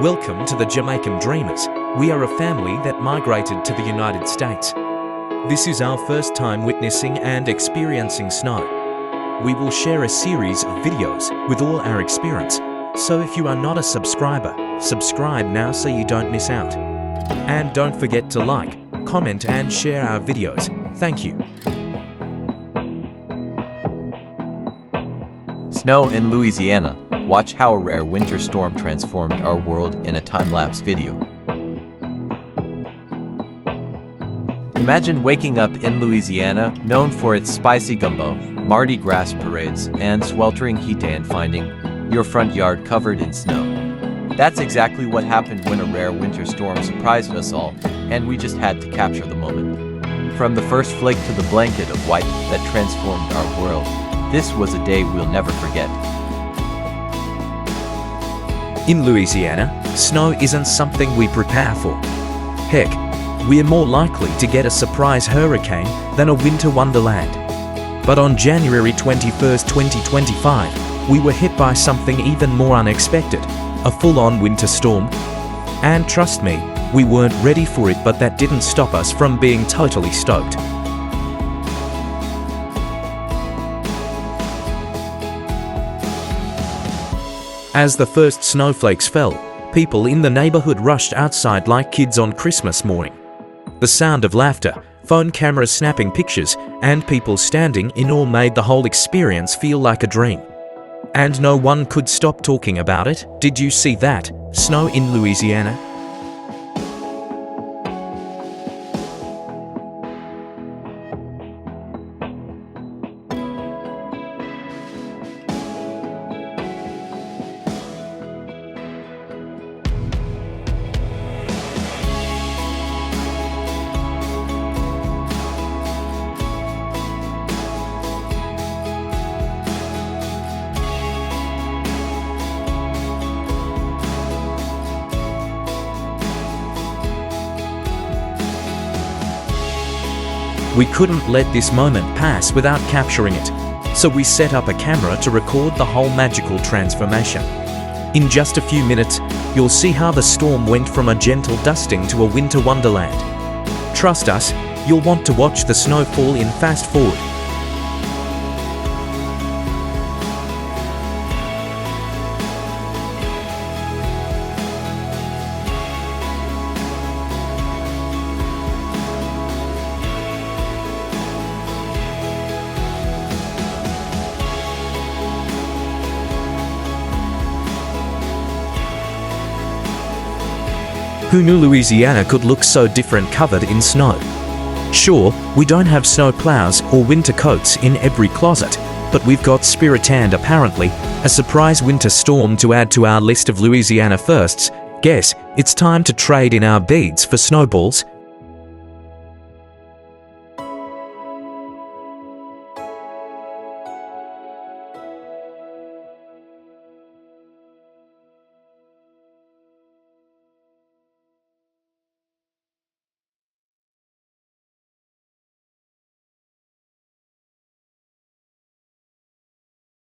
Welcome to the Jamaican Dreamers. We are a family that migrated to the United States. This is our first time witnessing and experiencing snow. We will share a series of videos with all our experience. So if you are not a subscriber, subscribe now so you don't miss out. And don't forget to like, comment and share our videos. Thank you. Snow in Louisiana. Watch how a rare winter storm transformed our world in a time-lapse video. Imagine waking up in Louisiana, known for its spicy gumbo, Mardi Gras parades, and sweltering heat, and finding your front yard covered in snow. That's exactly what happened when a rare winter storm surprised us all, and we just had to capture the moment. From the first flake to the blanket of white that transformed our world, this was a day we'll never forget. In Louisiana, snow isn't something we prepare for. Heck, we're more likely to get a surprise hurricane than a winter wonderland. But on January 21st, 2025, we were hit by something even more unexpected, a full-on winter storm. And trust me, we weren't ready for it, but that didn't stop us from being totally stoked. As the first snowflakes fell, people in the neighborhood rushed outside like kids on Christmas morning. The sound of laughter, phone cameras snapping pictures, and people standing in awe made the whole experience feel like a dream. And no one could stop talking about it. Did you see that? Snow in Louisiana? We couldn't let this moment pass without capturing it, so we set up a camera to record the whole magical transformation. In just a few minutes, you'll see how the storm went from a gentle dusting to a winter wonderland. Trust us, you'll want to watch the snowfall in fast forward. Who knew Louisiana could look so different covered in snow? Sure, we don't have snow plows or winter coats in every closet, but we've got Spirit and apparently a surprise winter storm to add to our list of Louisiana firsts. Guess it's time to trade in our beads for snowballs.